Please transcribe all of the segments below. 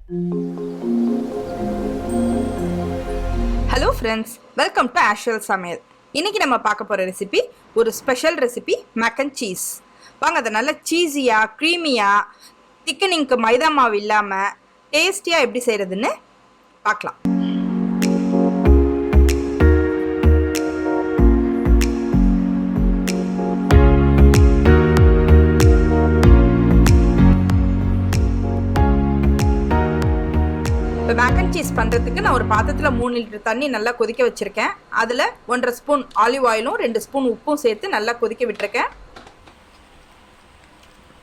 Hello friends, welcome to AshVal சமையல். இன்றைக்கி நம்ம பார்க்க போகிற ரெசிபி ஒரு special recipe mac and cheese. வாங்க அதை நல்லா சீஸியாக க்ரீமியாக திக்கனிங்க்கு மைதா மாவு இல்லாமல் டேஸ்டியாக எப்படி செய்கிறதுன்னு பார்க்கலாம். இப்போ மேக் அண்ட் சீஸ் பண்ணுறதுக்கு நான் ஒரு பாத்திரத்தில் 3 லிட்டர் தண்ணி நல்லா கொதிக்க வச்சுருக்கேன். அதில் 1.5 ஸ்பூன் ஆலிவ் ஆயிலும் 2 ஸ்பூன் உப்பும் சேர்த்து நல்லா கொதிக்க விட்டுருக்கேன்.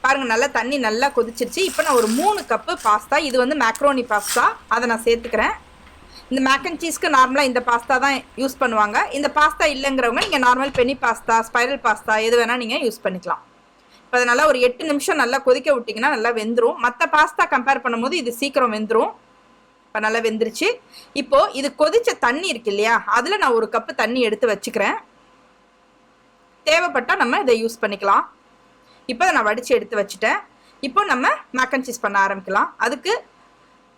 பாருங்கள், நல்லா தண்ணி நல்லா கொதிச்சிருச்சு. இப்போ நான் ஒரு 3 கப்பு பாஸ்தா, இது வந்து மேக்ரோனி பாஸ்தா, அதை நான் சேர்த்துக்கிறேன். இந்த மேக் அண்ட் சீஸ்க்கு நார்மலாக இந்த பாஸ்தா தான் யூஸ் பண்ணுவாங்க. இந்த பாஸ்தா இல்லைங்கிறவங்க நீங்கள் normal Beni pasta, spiral pasta எது வேணால் நீங்கள் யூஸ் பண்ணிக்கலாம். இப்போ அதை நல்லா ஒரு 8 நிமிஷம் நல்லா கொதிக்க விட்டிங்கன்னா நல்லா வெந்துடும். மற்ற பாஸ்தா கம்பேர் பண்ணும்போது இது சீக்கிரம் வெந்துடும். இப்போ நல்லா வெந்துருச்சு. இப்போது இது கொதித்த தண்ணி இருக்கு இல்லையா, அதில் நான் 1 கப்பு தண்ணி எடுத்து வச்சுக்கிறேன். தேவைப்பட்டால் நம்ம இதை யூஸ் பண்ணிக்கலாம். இப்போ அதை நான் வடித்து எடுத்து வச்சுட்டேன். இப்போ நம்ம மேக் அண்ட் சீஸ் பண்ண ஆரம்பிக்கலாம். அதுக்கு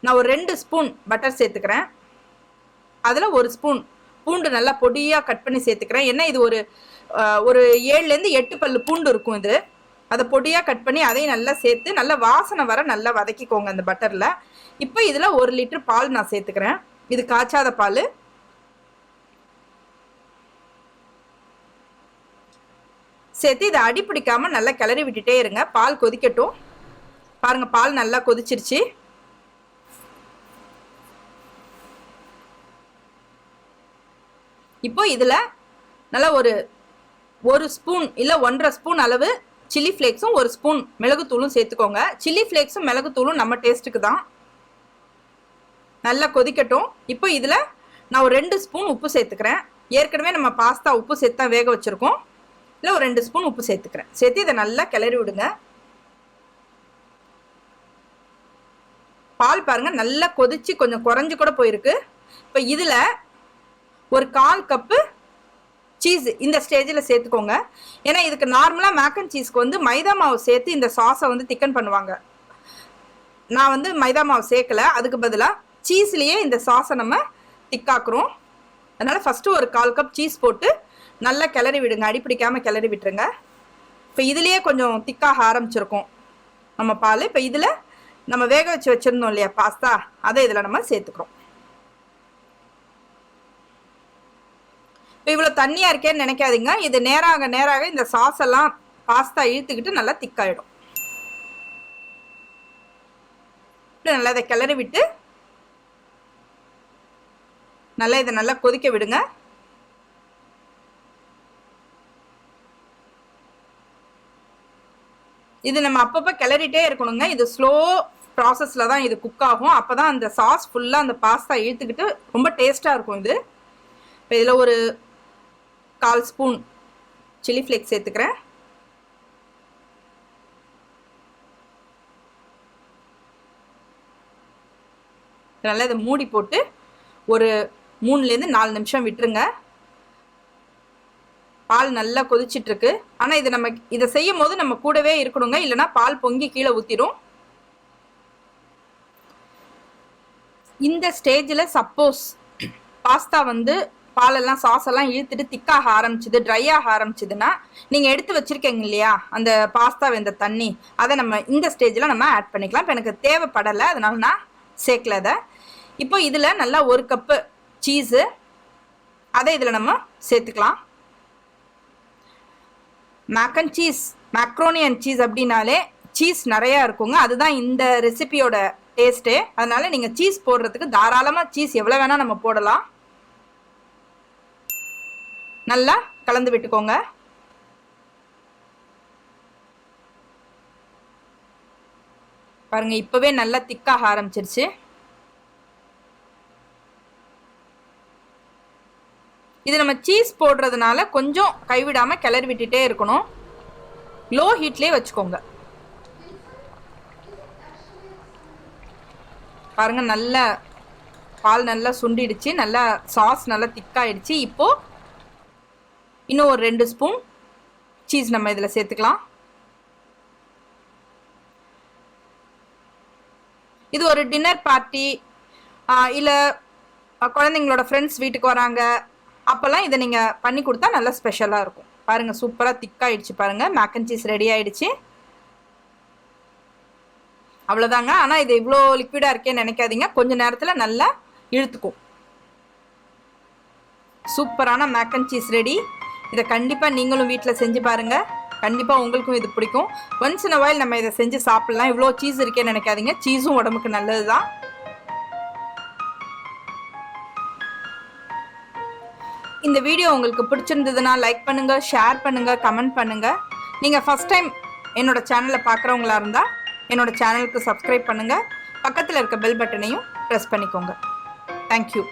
நான் ஒரு 2 ஸ்பூன் பட்டர் சேர்த்துக்கிறேன். அதில் 1 ஸ்பூன் பூண்டு நல்லா பொடியாக கட் பண்ணி சேர்த்துக்கிறேன். ஏன்னா இது ஒரு 7லேருந்து 8 பல்லு பூண்டு இருக்கும். இது அதை பொடியாக கட் பண்ணி அதையும் நல்லா சேர்த்து நல்லா வாசனை வர நல்லா வதக்கிக்கோங்க அந்த பட்டரில். இப்போ இதில் 1 லிட்டர் பால் நான் சேர்த்துக்கிறேன். இது காய்ச்சாத பால். சேர்த்து இதை அடி பிடிக்காமல் நல்லா கிளறி விட்டுட்டே இருங்க. பால் கொதிக்கட்டும். பாருங்கள், பால் நல்லா கொதிச்சிருச்சு. இப்போ இதில் நல்லா ஒரு ஸ்பூன் இல்லை 1.5 ஸ்பூன் அளவு சில்லி ஃப்ளேக்ஸும் 1 ஸ்பூன் மிளகுத்தூளும் சேர்த்துக்கோங்க. சில்லி ஃப்ளேக்ஸும் மிளகுத்தூளும் நம்ம டேஸ்ட்டுக்கு தான். நல்லா கொதிக்கட்டும். இப்போ இதில் நான் ஒரு 2 ஸ்பூன் உப்பு சேர்த்துக்கிறேன். ஏற்கனவே நம்ம பாஸ்தா உப்பு சேர்த்து தான் வேக வச்சுருக்கோம். இல்லை ஒரு 2 ஸ்பூன் உப்பு சேர்த்துக்கிறேன். சேர்த்து இதை நல்லா கிளறி விடுங்க. பால் பாருங்கள் நல்லா கொதிச்சு கொஞ்சம் குறைஞ்சி கூட போயிருக்கு. இப்போ இதில் ஒரு 1/4 கப்பு சீஸ் இந்த ஸ்டேஜில் சேர்த்துக்கோங்க. ஏன்னா இதுக்கு நார்மலாக மேக் அண்ட் சீஸ்க்கு வந்து மைதா மாவு சேர்த்து இந்த சாஸை வந்து திக்கன் பண்ணுவாங்க. நான் வந்து மைதா மாவு சேர்க்கலை. அதுக்கு பதிலாக சீஸ்லேயே இந்த சாஸை நம்ம திக்காக்குறோம். அதனால் ஃபஸ்ட்டு ஒரு 1/4 கப் சீஸ் போட்டு நல்லா கிளறி விடுங்க. அடிப்பிடிக்காமல் கிளறி விட்டுருங்க. இப்போ இதுலேயே கொஞ்சம் திக்காக ஆரம்பிச்சிருக்கோம் நம்ம பால். இப்போ இதில் நம்ம வேக வச்சு வச்சுருந்தோம் இல்லையா பாஸ்தா, அதை இதில் நம்ம சேர்த்துக்கிறோம். இப்போ இவ்வளோ தண்ணியாக இருக்கேன்னு நினைக்காதீங்க. இது நேராக இந்த சாஸ் எல்லாம் பாஸ்தா இழுத்துக்கிட்டு நல்லா திக்காயிடும். நல்லா இதை கிளறி விட்டு நல்லா இதை நல்லா கொதிக்க விடுங்க. இது நம்ம அப்பப்போ கிளறிட்டே இருக்கணுங்க. இது ஸ்லோ ப்ராசஸில் தான் இது குக் ஆகும். அப்போ தான் அந்த சாஸ் ஃபுல்லாக அந்த பாஸ்தா இழுத்துக்கிட்டு ரொம்ப டேஸ்ட்டாக இருக்கும் இது. இப்போ இதில் ஒரு 1/4 ஸ்பூன் சில்லி ஃப்ளேக்ஸ் சேர்த்துக்கிறேன். நல்லா இதை மூடி போட்டு ஒரு 3லேருந்து 4 நிமிஷம் விட்டுருங்க. பால் நல்லா கொதிச்சிட்ருக்கு. ஆனால் இதை செய்யும் போது நம்ம கூடவே இருக்கணுங்க, இல்லைனா பால் பொங்கி கீழே ஊற்றிடும். இந்த ஸ்டேஜில் சப்போஸ் பாஸ்தா வந்து பாலெல்லாம் சாஸெல்லாம் இழுத்துட்டு திக்காக ஆரம்பிச்சிது, ட்ரை ஆக ஆரம்பிச்சிதுன்னா நீங்கள் எடுத்து வச்சுருக்கீங்க இல்லையா அந்த பாஸ்தா வெந்த தண்ணி, அதை நம்ம இந்த ஸ்டேஜில் நம்ம ஆட் பண்ணிக்கலாம். இப்போ எனக்கு தேவைப்படலை, அதனால நான் சேர்க்கல அதை. இப்போ இதில் நல்லா 1 கப்பு சீஸு, அதை இதில் நம்ம சேர்த்துக்கலாம். Mac and cheese, macaroni and cheese அப்படின்னாலே சீஸ் நிறையா இருக்குங்க. அதுதான் இந்த ரெசிபியோட டேஸ்ட்டு. அதனால் நீங்கள் சீஸ் போடுறதுக்கு தாராளமாக சீஸ் எவ்வளோ வேணால் நம்ம போடலாம். நல்லா கலந்து விட்டுக்கோங்க. பாருங்கள், இப்போவே நல்லா திக்காக ஆரம்பிச்சிருச்சு. இது நம்ம சீஸ் போடுறதுனால கொஞ்சம் கைவிடாமல் கிளறி விட்டுட்டே இருக்கணும். லோ ஹீட்லேயே வச்சுக்கோங்க. பாருங்கள், நல்லா பால் நல்லா சுண்டிடுச்சு, நல்லா சாஸ் நல்லா திக்காயிடுச்சு. இப்போது இன்னும் ஒரு 2 ஸ்பூன் சீஸ் நம்ம இதில் சேர்த்துக்கலாம். இது ஒரு டின்னர் பார்ட்டி இல்லை குழந்தைங்களோட ஃப்ரெண்ட்ஸ் வீட்டுக்கு வராங்க, அப்போல்லாம் இதை நீங்கள் பண்ணி கொடுத்தா நல்லா ஸ்பெஷலாக இருக்கும். பாருங்கள் சூப்பராக திக்காகிடுச்சு பாருங்கள். மேக் அண்ட் சீஸ் ரெடி ஆகிடுச்சு. அவ்வளோதாங்க. ஆனால் இது இவ்வளோ லிக்விடாக இருக்கேன்னு நினைக்காதீங்க, கொஞ்சம் நேரத்தில் நல்லா இழுத்துக்கும். சூப்பரான மேக் அண்ட் சீஸ் ரெடி. இதை கண்டிப்பாக நீங்களும் வீட்டில் செஞ்சு பாருங்கள். கண்டிப்பாக உங்களுக்கும் இது பிடிக்கும். ஒன்ஸ் இன் அ வைல் நம்ம இதை செஞ்சு சாப்பிட்லாம். இவ்வளோ சீஸ் இருக்கேன்னு நினைக்காதீங்க, சீஸும் உடம்புக்கு நல்லது தான். இந்த வீடியோ உங்களுக்கு பிடிச்சிருந்ததுன்னா லைக் பண்ணுங்கள், ஷேர் பண்ணுங்கள், கமெண்ட் பண்ணுங்கள். நீங்கள் ஃபஸ்ட் டைம் என்னோட சேனலை பார்க்குறவங்களா இருந்தால் என்னோட சேனலுக்கு சப்ஸ்கிரைப் பண்ணுங்கள். பக்கத்தில் இருக்க பெல் பட்டனையும் ப்ரெஸ் பண்ணிக்கோங்க. தேங்க்யூ.